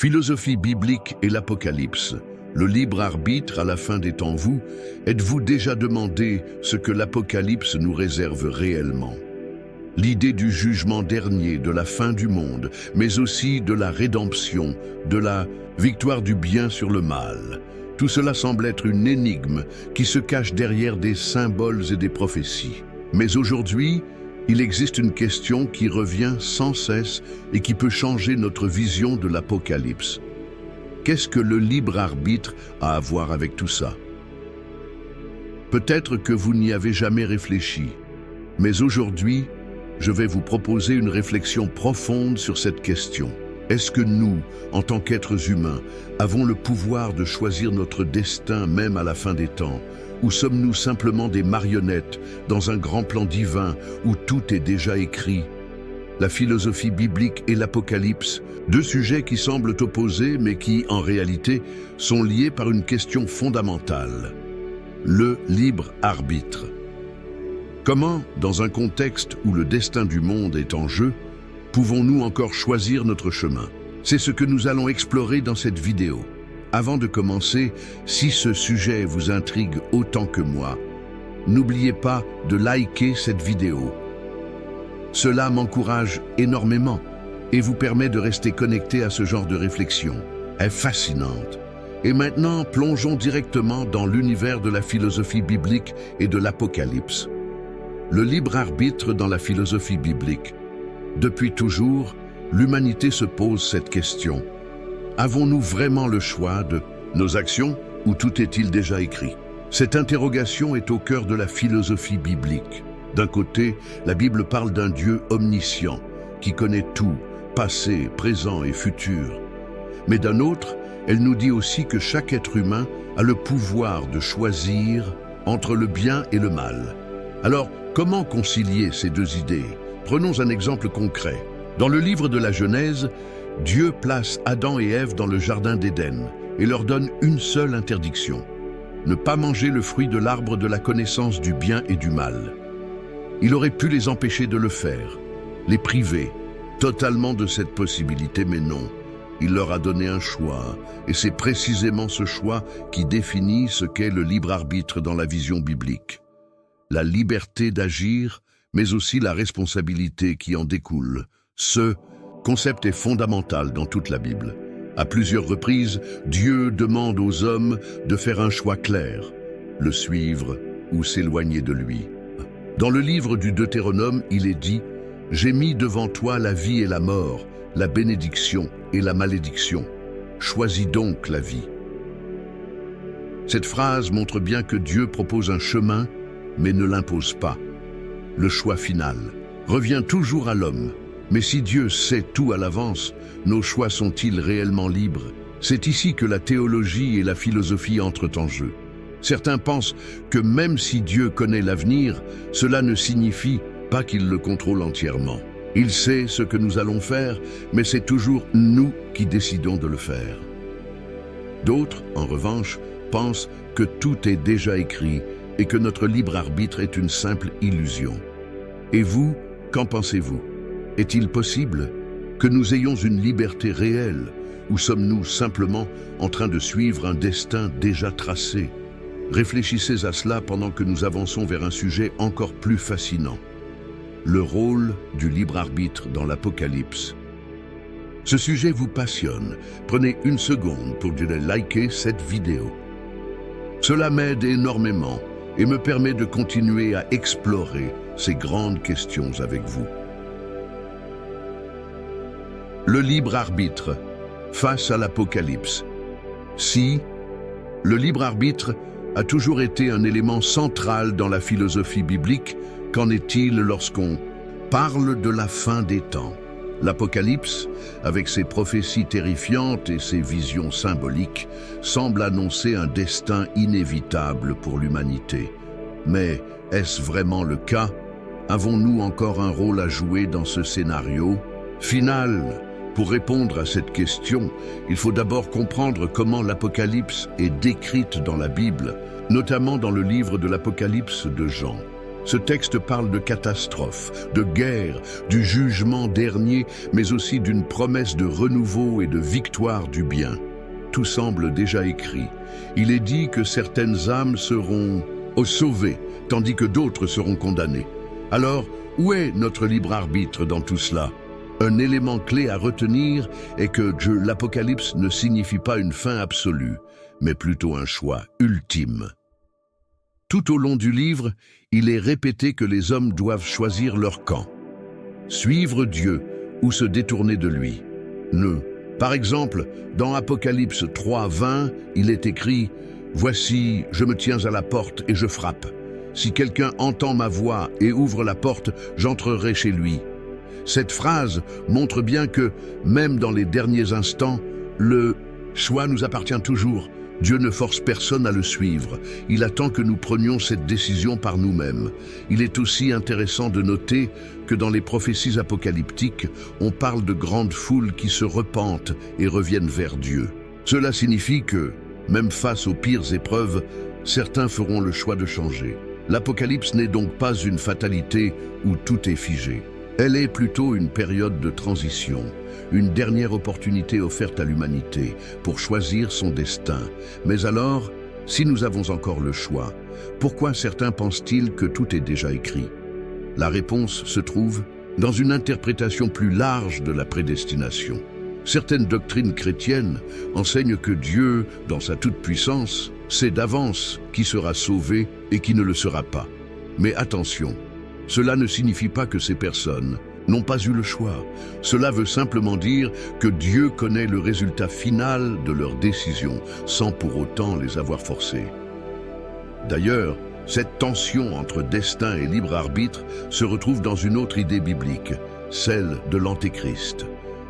Philosophie biblique et l'Apocalypse. Le libre arbitre à la fin des temps. Vous, êtes-vous déjà demandé ce que l'Apocalypse nous réserve réellement? L'idée du jugement dernier, de la fin du monde, mais aussi de la rédemption, de la victoire du bien sur le mal. Tout cela semble être une énigme qui se cache derrière des symboles et des prophéties. Mais aujourd'hui, il existe une question qui revient sans cesse et qui peut changer notre vision de l'Apocalypse. Qu'est-ce que le libre arbitre a à voir avec tout ça? Peut-être que vous n'y avez jamais réfléchi, mais aujourd'hui, je vais vous proposer une réflexion profonde sur cette question. Est-ce que nous, en tant qu'êtres humains, avons le pouvoir de choisir notre destin même à la fin des temps? Ou sommes-nous simplement des marionnettes dans un grand plan divin où tout est déjà écrit? La philosophie biblique et l'Apocalypse, deux sujets qui semblent opposés mais qui, en réalité, sont liés par une question fondamentale. Le libre arbitre. Comment, dans un contexte où le destin du monde est en jeu, pouvons-nous encore choisir notre chemin? C'est ce que nous allons explorer dans cette vidéo. Avant de commencer, si ce sujet vous intrigue autant que moi, n'oubliez pas de liker cette vidéo. Cela m'encourage énormément et vous permet de rester connecté à ce genre de réflexion. Elle est fascinante. Et maintenant, plongeons directement dans l'univers de la philosophie biblique et de l'Apocalypse. Le libre arbitre dans la philosophie biblique. Depuis toujours, l'humanité se pose cette question. Avons-nous vraiment le choix de nos actions ou tout est-il déjà écrit? Cette interrogation est au cœur de la philosophie biblique. D'un côté, la Bible parle d'un Dieu omniscient qui connaît tout, passé, présent et futur. Mais d'un autre, elle nous dit aussi que chaque être humain a le pouvoir de choisir entre le bien et le mal. Alors, comment concilier ces deux idées? Prenons un exemple concret. Dans le livre de la Genèse, Dieu place Adam et Ève dans le jardin d'Éden et leur donne une seule interdiction: ne pas manger le fruit de l'arbre de la connaissance du bien et du mal. Il aurait pu les empêcher de le faire, les priver totalement de cette possibilité, mais non. Il leur a donné un choix, et c'est précisément ce choix qui définit ce qu'est le libre arbitre dans la vision biblique. La liberté d'agir, mais aussi la responsabilité qui en découle. Ce concept est fondamental dans toute la Bible. À plusieurs reprises, Dieu demande aux hommes de faire un choix clair, le suivre ou s'éloigner de lui. Dans le livre du Deutéronome, il est dit « J'ai mis devant toi la vie et la mort, la bénédiction et la malédiction. Choisis donc la vie. » Cette phrase montre bien que Dieu propose un chemin, mais ne l'impose pas. Le choix final revient toujours à l'homme. Mais si Dieu sait tout à l'avance, nos choix sont-ils réellement libres? C'est ici que la théologie et la philosophie entrent en jeu. Certains pensent que même si Dieu connaît l'avenir, cela ne signifie pas qu'il le contrôle entièrement. Il sait ce que nous allons faire, mais c'est toujours nous qui décidons de le faire. D'autres, en revanche, pensent que tout est déjà écrit et que notre libre arbitre est une simple illusion. Et vous, qu'en pensez-vous? Est-il possible que nous ayons une liberté réelle, ou sommes-nous simplement en train de suivre un destin déjà tracé? Réfléchissez à cela pendant que nous avançons vers un sujet encore plus fascinant. Le rôle du libre arbitre dans l'Apocalypse. Ce sujet vous passionne. Prenez une seconde pour liker cette vidéo. Cela m'aide énormément et me permet de continuer à explorer ces grandes questions avec vous. Le libre arbitre face à l'Apocalypse. Si le libre arbitre a toujours été un élément central dans la philosophie biblique, qu'en est-il lorsqu'on parle de la fin des temps? L'Apocalypse, avec ses prophéties terrifiantes et ses visions symboliques, semble annoncer un destin inévitable pour l'humanité. Mais est-ce vraiment le cas? Avons-nous encore un rôle à jouer dans ce scénario final? Pour répondre à cette question, il faut d'abord comprendre comment l'Apocalypse est décrite dans la Bible, notamment dans le livre de l'Apocalypse de Jean. Ce texte parle de catastrophes, de guerre, du jugement dernier, mais aussi d'une promesse de renouveau et de victoire du bien. Tout semble déjà écrit. Il est dit que certaines âmes seront sauvées, tandis que d'autres seront condamnées. Alors, où est notre libre arbitre dans tout cela? Un élément clé à retenir est que l'Apocalypse ne signifie pas une fin absolue, mais plutôt un choix ultime. Tout au long du livre, il est répété que les hommes doivent choisir leur camp. Suivre Dieu ou se détourner de lui. Par exemple, dans Apocalypse 3:20, il est écrit « Voici, je me tiens à la porte et je frappe. Si quelqu'un entend ma voix et ouvre la porte, j'entrerai chez lui. » Cette phrase montre bien que, même dans les derniers instants, le choix nous appartient toujours. Dieu ne force personne à le suivre. Il attend que nous prenions cette décision par nous-mêmes. Il est aussi intéressant de noter que dans les prophéties apocalyptiques, on parle de grandes foules qui se repentent et reviennent vers Dieu. Cela signifie que, même face aux pires épreuves, certains feront le choix de changer. L'Apocalypse n'est donc pas une fatalité où tout est figé. Elle est plutôt une période de transition, une dernière opportunité offerte à l'humanité pour choisir son destin. Mais alors, si nous avons encore le choix, pourquoi certains pensent-ils que tout est déjà écrit? La réponse se trouve dans une interprétation plus large de la prédestination. Certaines doctrines chrétiennes enseignent que Dieu, dans sa toute-puissance, sait d'avance qui sera sauvé et qui ne le sera pas. Mais attention, cela ne signifie pas que ces personnes n'ont pas eu le choix. Cela veut simplement dire que Dieu connaît le résultat final de leurs décisions, sans pour autant les avoir forcées. D'ailleurs, cette tension entre destin et libre arbitre se retrouve dans une autre idée biblique, celle de l'Antéchrist.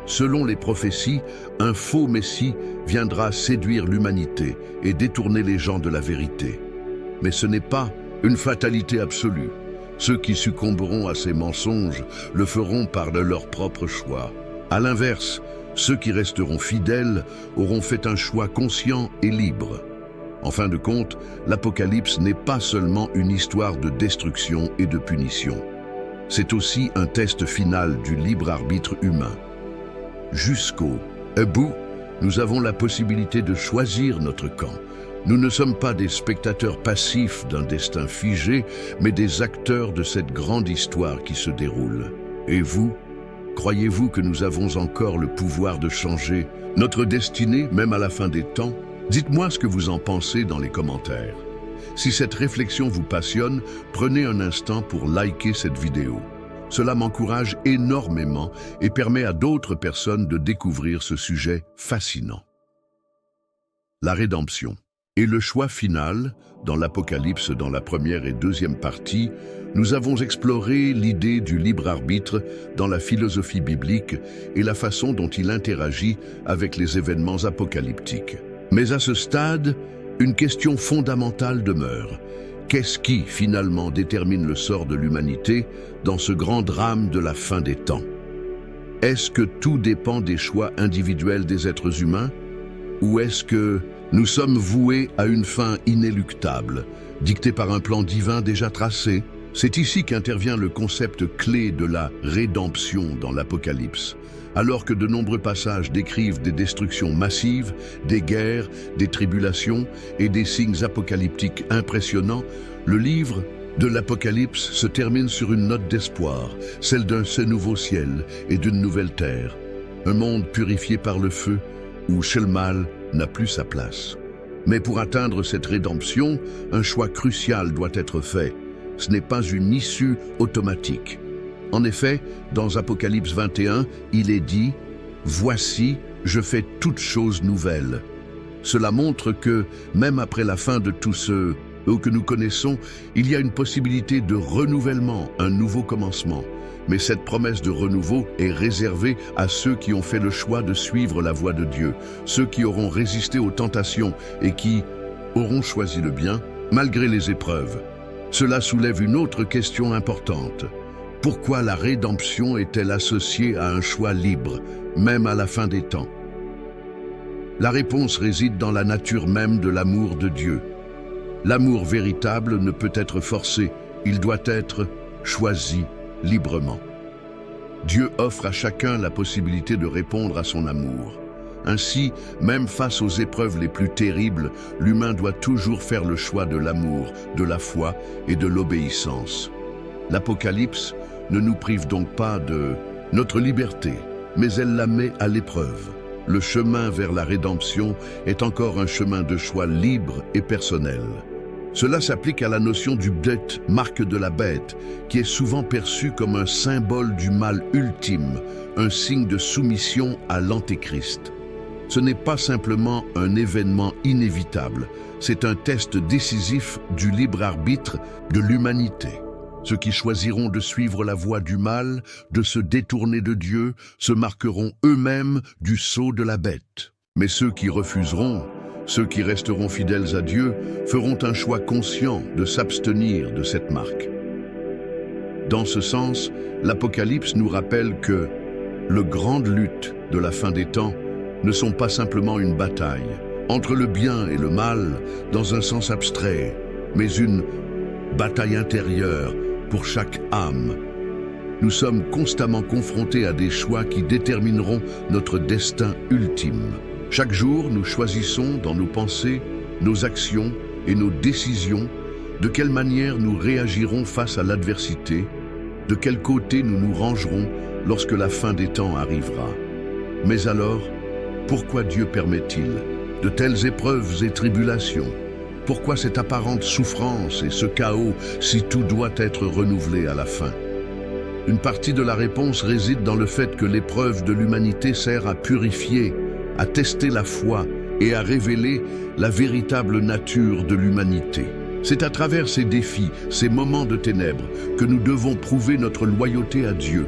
Selon les prophéties, un faux Messie viendra séduire l'humanité et détourner les gens de la vérité. Mais ce n'est pas une fatalité absolue. Ceux qui succomberont à ces mensonges le feront par leur propre choix. À l'inverse, ceux qui resteront fidèles auront fait un choix conscient et libre. En fin de compte, l'Apocalypse n'est pas seulement une histoire de destruction et de punition. C'est aussi un test final du libre arbitre humain. Jusqu'au bout, nous avons la possibilité de choisir notre camp. Nous ne sommes pas des spectateurs passifs d'un destin figé, mais des acteurs de cette grande histoire qui se déroule. Et vous, croyez-vous que nous avons encore le pouvoir de changer notre destinée, même à la fin des temps? Dites-moi ce que vous en pensez dans les commentaires. Si cette réflexion vous passionne, prenez un instant pour liker cette vidéo. Cela m'encourage énormément et permet à d'autres personnes de découvrir ce sujet fascinant. La rédemption. Et le choix final, dans l'Apocalypse dans la première et deuxième partie, nous avons exploré l'idée du libre arbitre dans la philosophie biblique et la façon dont il interagit avec les événements apocalyptiques. Mais à ce stade, une question fondamentale demeure. Qu'est-ce qui, finalement, détermine le sort de l'humanité dans ce grand drame de la fin des temps? Est-ce que tout dépend des choix individuels des êtres humains? Ou est-ce que nous sommes voués à une fin inéluctable, dictée par un plan divin déjà tracé? C'est ici qu'intervient le concept clé de la rédemption dans l'Apocalypse. Alors que de nombreux passages décrivent des destructions massives, des guerres, des tribulations et des signes apocalyptiques impressionnants, le livre de l'Apocalypse se termine sur une note d'espoir, celle d'un nouveau ciel et d'une nouvelle terre, un monde purifié par le feu où le mal n'a plus sa place. Mais pour atteindre cette rédemption, un choix crucial doit être fait. Ce n'est pas une issue automatique. En effet, dans Apocalypse 21, il est dit « Voici, je fais toutes choses nouvelles ». Cela montre que, même après la fin de tout ce que nous connaissons, il y a une possibilité de renouvellement, un nouveau commencement. Mais cette promesse de renouveau est réservée à ceux qui ont fait le choix de suivre la voie de Dieu, ceux qui auront résisté aux tentations et qui auront choisi le bien, malgré les épreuves. Cela soulève une autre question importante. Pourquoi la rédemption est-elle associée à un choix libre, même à la fin des temps? La réponse réside dans la nature même de l'amour de Dieu. L'amour véritable ne peut être forcé, il doit être choisi librement. Dieu offre à chacun la possibilité de répondre à son amour. Ainsi, même face aux épreuves les plus terribles, l'humain doit toujours faire le choix de l'amour, de la foi et de l'obéissance. L'Apocalypse ne nous prive donc pas de notre liberté, mais elle la met à l'épreuve. Le chemin vers la rédemption est encore un chemin de choix libre et personnel. Cela s'applique à la notion du bête, marque de la bête, qui est souvent perçue comme un symbole du mal ultime, un signe de soumission à l'Antéchrist. Ce n'est pas simplement un événement inévitable, c'est un test décisif du libre arbitre de l'humanité. Ceux qui choisiront de suivre la voie du mal, de se détourner de Dieu, se marqueront eux-mêmes du sceau de la bête. Mais ceux qui refuseront, ceux qui resteront fidèles à Dieu, feront un choix conscient de s'abstenir de cette marque. Dans ce sens, l'Apocalypse nous rappelle que les grandes luttes de la fin des temps ne sont pas simplement une bataille entre le bien et le mal dans un sens abstrait, mais une bataille intérieure pour chaque âme. Nous sommes constamment confrontés à des choix qui détermineront notre destin ultime. Chaque jour, nous choisissons dans nos pensées, nos actions et nos décisions de quelle manière nous réagirons face à l'adversité, de quel côté nous nous rangerons lorsque la fin des temps arrivera. Mais alors, pourquoi Dieu permet-il de telles épreuves et tribulations? Pourquoi cette apparente souffrance et ce chaos si tout doit être renouvelé à la fin? Une partie de la réponse réside dans le fait que l'épreuve de l'humanité sert à purifier, à tester la foi et à révéler la véritable nature de l'humanité. C'est à travers ces défis, ces moments de ténèbres, que nous devons prouver notre loyauté à Dieu,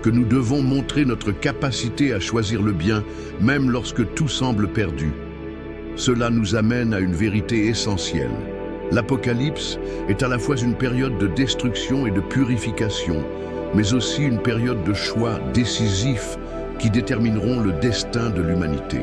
que nous devons montrer notre capacité à choisir le bien, même lorsque tout semble perdu. Cela nous amène à une vérité essentielle. L'Apocalypse est à la fois une période de destruction et de purification, mais aussi une période de choix décisifs qui détermineront le destin de l'humanité.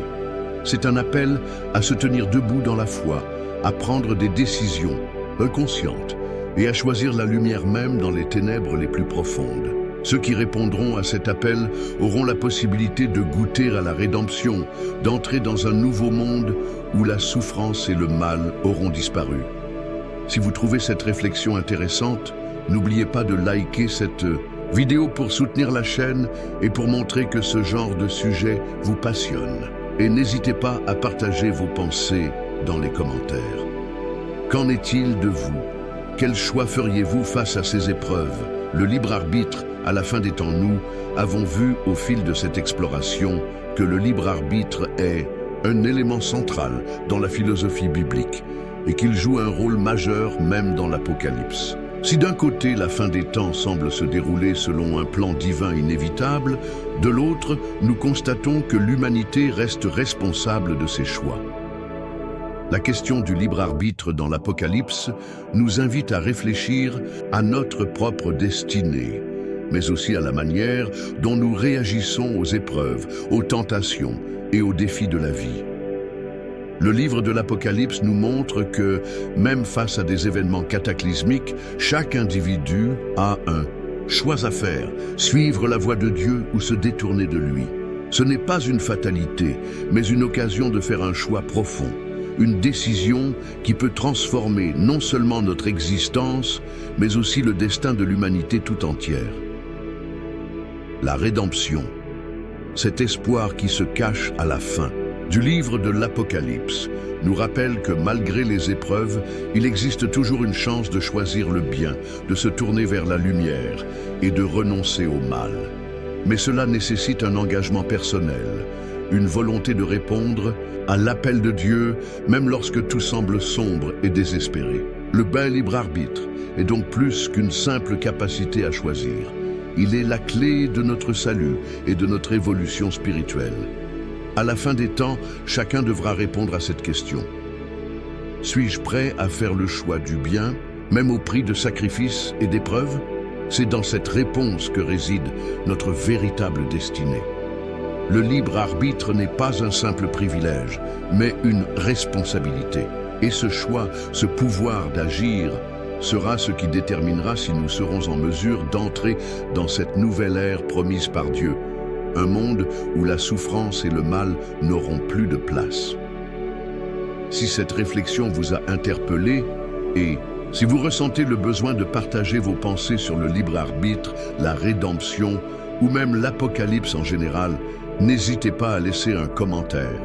C'est un appel à se tenir debout dans la foi, à prendre des décisions inconscientes et à choisir la lumière même dans les ténèbres les plus profondes. Ceux qui répondront à cet appel auront la possibilité de goûter à la rédemption, d'entrer dans un nouveau monde où la souffrance et le mal auront disparu. Si vous trouvez cette réflexion intéressante, n'oubliez pas de liker cette vidéo pour soutenir la chaîne et pour montrer que ce genre de sujet vous passionne. Et n'hésitez pas à partager vos pensées dans les commentaires. Qu'en est-il de vous? Quel choix feriez-vous face à ces épreuves? Le libre arbitre, à la fin des temps, nous avons vu au fil de cette exploration que le libre arbitre est un élément central dans la philosophie biblique et qu'il joue un rôle majeur même dans l'Apocalypse. Si d'un côté la fin des temps semble se dérouler selon un plan divin inévitable, de l'autre, nous constatons que l'humanité reste responsable de ses choix. La question du libre arbitre dans l'Apocalypse nous invite à réfléchir à notre propre destinée, mais aussi à la manière dont nous réagissons aux épreuves, aux tentations et aux défis de la vie. Le livre de l'Apocalypse nous montre que, même face à des événements cataclysmiques, chaque individu a un choix à faire, suivre la voie de Dieu ou se détourner de lui. Ce n'est pas une fatalité, mais une occasion de faire un choix profond, une décision qui peut transformer non seulement notre existence, mais aussi le destin de l'humanité tout entière. La rédemption, cet espoir qui se cache à la fin du livre de l'Apocalypse, nous rappelle que malgré les épreuves, il existe toujours une chance de choisir le bien, de se tourner vers la lumière et de renoncer au mal. Mais cela nécessite un engagement personnel, une volonté de répondre à l'appel de Dieu, même lorsque tout semble sombre et désespéré. Le bel libre arbitre est donc plus qu'une simple capacité à choisir. Il est la clé de notre salut et de notre évolution spirituelle. À la fin des temps, chacun devra répondre à cette question. Suis-je prêt à faire le choix du bien, même au prix de sacrifices et d'épreuves? C'est dans cette réponse que réside notre véritable destinée. Le libre arbitre n'est pas un simple privilège, mais une responsabilité. Et ce choix, ce pouvoir d'agir, sera ce qui déterminera si nous serons en mesure d'entrer dans cette nouvelle ère promise par Dieu, un monde où la souffrance et le mal n'auront plus de place. Si cette réflexion vous a interpellé et si vous ressentez le besoin de partager vos pensées sur le libre arbitre, la rédemption ou même l'Apocalypse en général, n'hésitez pas à laisser un commentaire.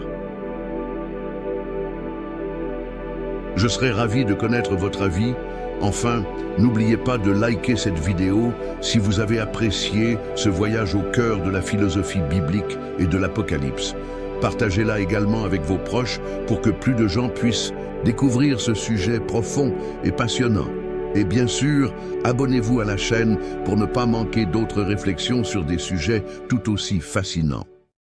Je serai ravi de connaître votre avis. Enfin, n'oubliez pas de liker cette vidéo si vous avez apprécié ce voyage au cœur de la philosophie biblique et de l'Apocalypse. Partagez-la également avec vos proches pour que plus de gens puissent découvrir ce sujet profond et passionnant. Et bien sûr, abonnez-vous à la chaîne pour ne pas manquer d'autres réflexions sur des sujets tout aussi fascinants.